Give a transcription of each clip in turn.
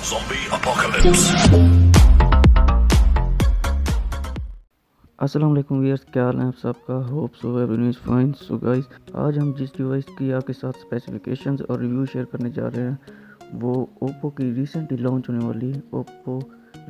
Zombie Apocalypse. अस्सलाम वालेकुम viewers, क्या हाल है आप सबका। Hope so everyone is fine. So guys, आज हम जिस डिवाइस की आपके साथ स्पेसिफिकेशंस और रिव्यू शेयर करने जा रहे हैं वो ओप्पो की रिसेंटली लॉन्च होने वाली ओप्पो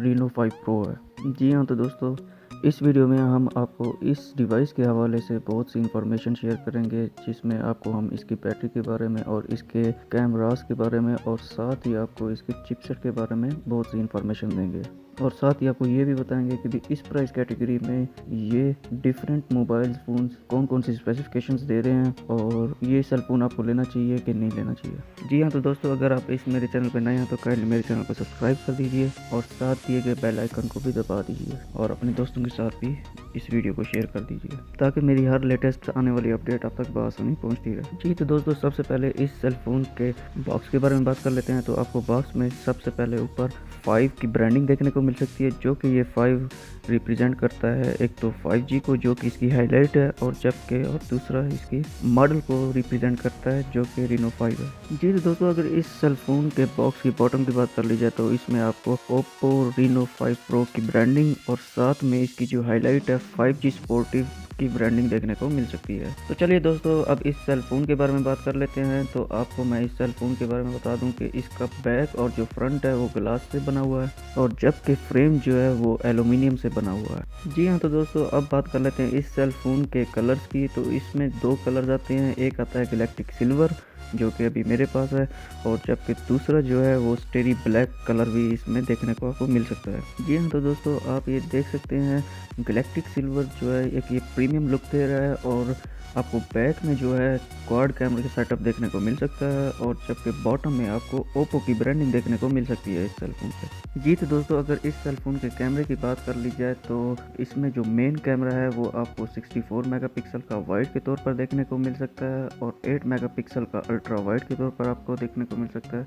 रीनो 5 प्रो है। जी हाँ, तो दोस्तों इस वीडियो में हम आपको इस डिवाइस के हवाले से बहुत सी इंफॉर्मेशन शेयर करेंगे, जिसमें आपको हम इसकी बैटरी के बारे में और इसके कैमरास के बारे में और साथ ही आपको इसके चिपसेट के बारे में बहुत सी इंफॉर्मेशन देंगे। और साथ ही आपको ये भी बताएंगे कि भी इस प्राइस कैटेगरी में ये डिफरेंट मोबाइल फ़ोन्स कौन कौन सी स्पेसिफिकेशंस दे रहे हैं और ये सेल फ़ोन आपको लेना चाहिए कि नहीं लेना चाहिए। जी हाँ, तो दोस्तों अगर आप इस मेरे चैनल पर नए हैं तो काइंडली मेरे चैनल को सब्सक्राइब कर दीजिए और साथ दिए गए बेल आइकन को भी दबा दीजिए और अपने दोस्तों के साथ भी इस वीडियो को शेयर कर दीजिए ताकि मेरी हर लेटेस्ट आने वाली अपडेट आप तक बआसानी पहुंचती रहे। जी तो दोस्तों सबसे पहले इस सेल फ़ोन के बॉक्स के बारे में बात कर लेते हैं। तो आपको बॉक्स में सबसे पहले ऊपर 5 की ब्रांडिंग देखने को मिल सकती है, जो कि ये 5 रिप्रेजेंट करता है एक तो 5G को, जो कि इसकी हाईलाइट है, और जबकि और दूसरा इसकी मॉडल को रिप्रेजेंट करता है जो कि रीनो 5 है। जी तो दोस्तों अगर इस सेल फोन के बॉक्स की बॉटम की बात कर ली जाए तो इसमें आपको ओप्पो रीनो 5 प्रो की ब्रांडिंग और साथ में इसकी जो हाईलाइट है 5G स्पोर्टिव की ब्रांडिंग देखने को मिल सकती है। तो चलिए दोस्तों अब इस सेल फोन के बारे में बात कर लेते हैं। तो आपको मैं इस सेल फोन के बारे में बता दूं कि इसका बैक और जो फ्रंट है वो ग्लास से बना हुआ है और जबकि फ्रेम जो है वो एल्यूमिनियम से बना हुआ है। जी हाँ, तो दोस्तों अब बात कर लेते हैं इस सेल फोन के कलर्स की। तो इसमें 2 कलर्स आते हैं, एक आता है गैलेक्टिक सिल्वर जो कि अभी मेरे पास है, और जबकि दूसरा जो है वो स्टेरी ब्लैक कलर भी इसमें देखने को आपको मिल सकता है। जी हाँ, तो दोस्तों आप ये देख सकते हैं गैलेक्टिक सिल्वर जो है एक ये प्रीमियम लुक दे रहा है और आपको बैक में जो है क्वाड कैमरे का सेटअप देखने को मिल सकता है और जबकि बॉटम में आपको ओप्पो की ब्रांडिंग देखने को मिल सकती है इस सेल फोन पे। जी तो दोस्तों अगर इस सेल फोन के कैमरे की बात कर ली जाए तो इसमें जो मेन कैमरा है वो आपको 64 मेगापिक्सल का वाइड के तौर पर देखने को मिल सकता है और 8 मेगापिक्सल का अल्ट्रा वाइड के तौर पर आपको देखने को मिल सकता है,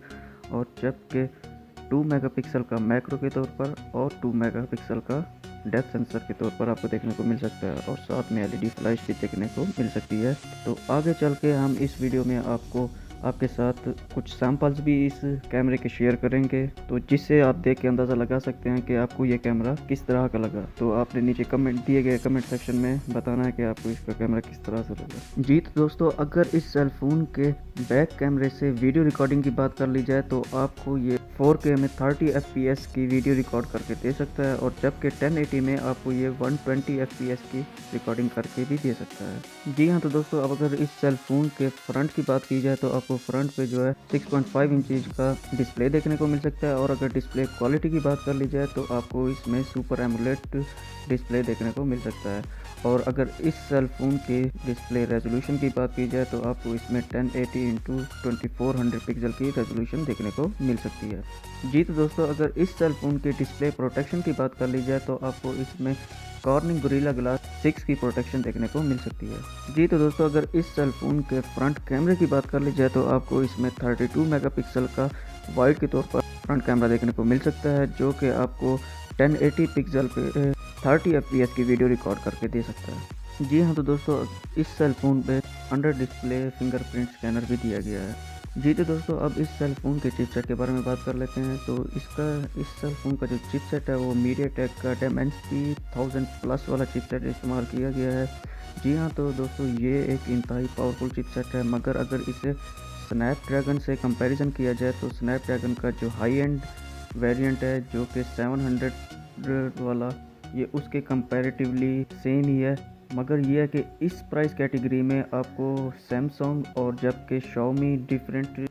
और जबकि 2 मेगापिक्सल का मैक्रो के तौर पर और 2 मेगापिक्सल का डेप्थ सेंसर के तौर पर आपको देखने को मिल सकता है, और साथ में एलईडी फ्लैश भी देखने को मिल सकती है। तो आगे चल के हम इस वीडियो में आपको आपके साथ कुछ सैम्पल्स भी इस कैमरे के शेयर करेंगे, तो जिससे आप देख के अंदाज़ा लगा सकते हैं कि आपको ये कैमरा किस तरह का लगा। तो आपने नीचे कमेंट दिए गए कमेंट सेक्शन में बताना है कि आपको इसका कैमरा किस तरह से लगा। जी तो दोस्तों अगर इस सेल फोन के बैक कैमरे से वीडियो रिकॉर्डिंग की बात कर ली जाए तो आपको ये 4K में 30 FPS की वीडियो रिकॉर्ड करके दे सकता है, और जबकि 1080 में आपको ये 120 FPS की रिकॉर्डिंग करके भी दे सकता है। जी हाँ, तो दोस्तों अब अगर इस सेल फोन के फ्रंट की बात की जाए तो आपको फ्रंट पे जो है 6.5 इंच का डिस्प्ले देखने को मिल सकता है, और अगर डिस्प्ले क्वालिटी की बात कर ली जाए तो आपको इसमें सुपर एमोलेड डिस्प्ले देखने को मिल सकता है, और अगर इस सेल फोन के डिस्प्ले रेजोल्यूशन की बात की जाए तो आपको इसमें 1080 इंटू 2400 पिक्सल की रेजोल्यूशन देखने को मिल सकती है। जी तो दोस्तों अगर इस सेल फोन के डिस्प्ले प्रोटेक्शन की बात कर ली जाए तो आपको इसमें कॉर्निंग गोरिल्ला ग्लास 6 की प्रोटेक्शन देखने को मिल सकती है। जी तो दोस्तों अगर इस सेल फोन के फ्रंट कैमरे की बात कर ली जाए तो आपको इसमें 32 मेगापिक्सल का वाइड के तौर पर फ्रंट कैमरा देखने को मिल सकता है, जो कि आपको 1080 पिक्सल पे 30 FPS की वीडियो रिकॉर्ड करके दे सकता है। जी हाँ, तो दोस्तों इस सेल फोन पे अंडर डिस्प्ले फिंगरप्रिंट स्कैनर भी दिया गया है। जी तो दोस्तों अब इस सेल फोन के चिपसेट के बारे में बात कर लेते हैं। तो इस सेल फोन का जो चिपसेट है वो मीडियाटेक का Dimensity 1000 प्लस वाला चिपसेट इस्तेमाल किया गया है। जी हाँ, तो दोस्तों ये एक इंतहाई पावरफुल चिपसेट है, मगर अगर इसे स्नैपड्रैगन से कंपैरिजन किया जाए तो स्नैपड्रैगन का जो हाई एंड वेरिएंट है जो कि 700 वाला, ये उसके कंपैरेटिवली सेम ही है, मगर ये है कि इस प्राइस कैटेगरी में आपको सैमसंग और जबकि Xiaomi different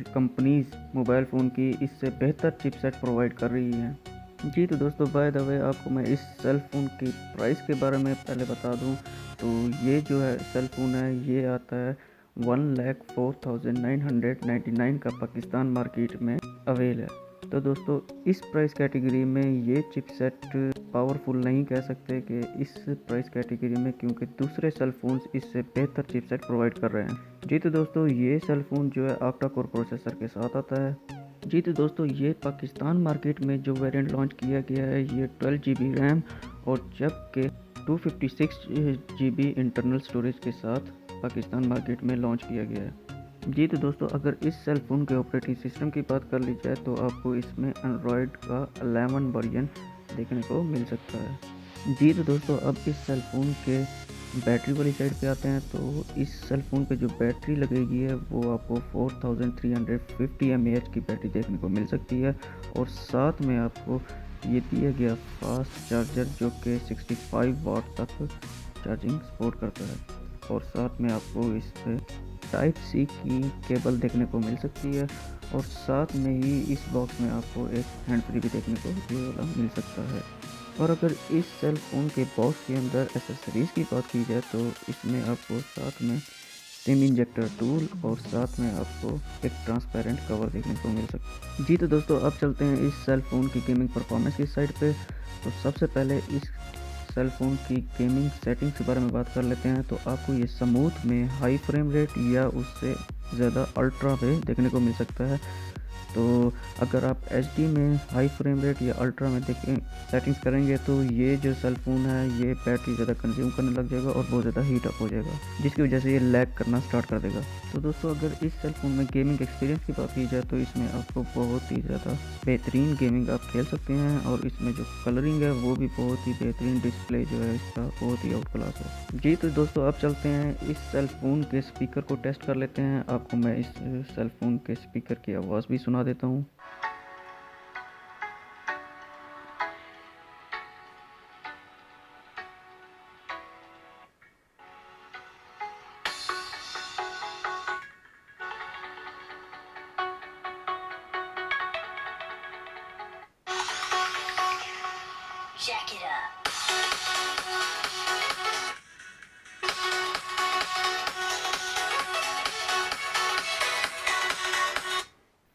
companies mobile phone की इससे बेहतर चिपसेट प्रोवाइड कर रही हैं। जी तो दोस्तों बाय द वे आपको मैं इस सेल फ़ोन की प्राइस के बारे में पहले बता दूं। तो ये जो है सेल फ़ोन है ये आता है 1,04,999 का पाकिस्तान मार्केट में अवेल है। तो दोस्तों इस प्राइस कैटेगरी में ये चिपसेट पावरफुल नहीं कह सकते कि इस प्राइस कैटेगरी में, क्योंकि दूसरे सेल फोन्स इससे बेहतर चिपसेट प्रोवाइड कर रहे हैं। जी तो दोस्तों ये सेल फोन जो है ऑक्टा कोर प्रोसेसर के साथ आता है। जी तो दोस्तों ये पाकिस्तान मार्केट में जो वेरिएंट लॉन्च किया गया है ये 12 GB रैम और जबकि 256 GB इंटरनल स्टोरेज के साथ पाकिस्तान मार्केट में लॉन्च किया गया है। जी तो दोस्तों, अगर इस सेल फ़ोन के ऑपरेटिंग सिस्टम की बात कर ली जाए तो आपको इसमें एंड्रॉयड का 11 वर्जन देखने को मिल सकता है। जी तो दोस्तों, अब इस सेल फ़ोन के बैटरी वाली साइड पे आते हैं। तो इस सेल फ़ोन पे जो बैटरी लगेगी है वो आपको 4350 mAh की बैटरी देखने को मिल सकती है, और साथ में आपको ये दिया गया फास्ट चार्जर जो कि 65 वाट तक चार्जिंग सपोर्ट करता है, और साथ में आपको इस पे टाइप सी की केबल देखने को मिल सकती है, और साथ में ही इस बॉक्स में आपको एक हैंड फ्री भी देखने को ये वाला मिल सकता है। और अगर इस सेल फ़ोन के बॉक्स के अंदर एसेसरीज़ की बात की जाए तो इसमें आपको साथ में सिम इंजेक्टर टूल और साथ में आपको एक ट्रांसपेरेंट कवर देखने को मिल सकता है। जी तो दोस्तों, अब चलते हैं इस सेल फ़ोन की गेमिंग परफॉर्मेंस की साइड पे। तो सबसे पहले इस सेल फ़ोन की गेमिंग सेटिंग्स के बारे में बात कर लेते हैं। तो आपको ये स्मूथ में हाई फ्रेम रेट या उससे ज़्यादा अल्ट्रा पे देखने को मिल सकता है। तो अगर आप एचडी में हाई फ्रेम रेट या अल्ट्रा में देखें सेटिंग्स करेंगे तो ये जो सेल फ़ोन है ये बैटरी ज़्यादा कंज्यूम करने लग जाएगा और बहुत ज़्यादा हीट अप हो जाएगा, जिसकी वजह से ये लैग करना स्टार्ट कर देगा। तो दोस्तों, अगर इस सेल फ़ोन में गेमिंग एक्सपीरियंस की बात की जाए तो इसमें आपको बहुत ही ज़्यादा बेहतरीन गेमिंग आप खेल सकते हैं, और इसमें जो कलरिंग है वो भी बहुत ही बेहतरीन, डिस्प्ले जो है इसका बहुत ही आउट क्लास है। जी तो दोस्तों, अब चलते हैं इस सेल फ़ोन के स्पीकर को टेस्ट कर लेते हैं। आपको मैं इस सेल फ़ोन के स्पीकर की आवाज़ भी सुना देता हूँ। Jack it up.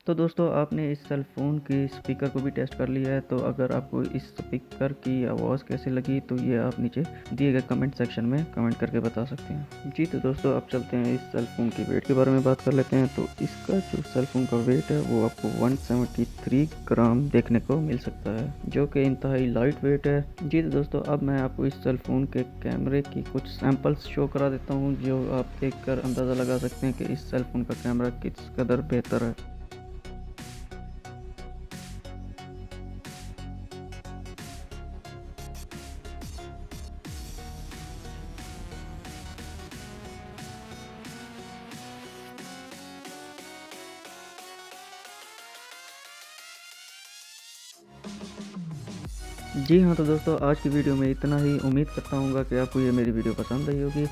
तो दोस्तों, आपने इस सेल फ़ोन के स्पीकर को भी टेस्ट कर लिया है। तो अगर आपको इस स्पीकर की आवाज़ कैसी लगी तो ये आप नीचे दिए गए कमेंट सेक्शन में कमेंट करके बता सकते हैं। जी तो दोस्तों, अब चलते हैं इस सेल फ़ोन की वेट के बारे में बात कर लेते हैं। तो इसका जो सेल फ़ोन का वेट है वो आपको 173 ग्राम देखने को मिल सकता है, जो कि इंतहाई लाइट वेट है। जी तो दोस्तों, अब मैं आपको इस सेल फ़ोन के कैमरे की कुछ सैम्पल्स शो करा देता हूँ, जो आप देख कर अंदाज़ा लगा सकते हैं कि इस सेल फ़ोन का कैमरा किस कदर बेहतर है। जी हाँ, तो दोस्तों, आज की वीडियो में इतना ही। उम्मीद करता हूँ कि आपको ये मेरी वीडियो पसंद आई होगी।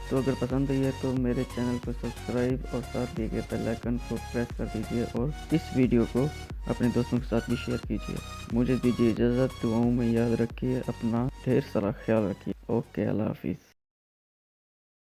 तो अगर पसंद आई है तो मेरे चैनल को सब्सक्राइब और साथ दिए गए बेल आइकन को प्रेस कर दीजिए, और इस वीडियो को अपने दोस्तों के साथ भी शेयर कीजिए। मुझे दीजिए इजाज़त, दुआओं में याद रखिए, अपना ढेर सारा ख्याल रखिए। ओके, अल्लाह हाफिज़।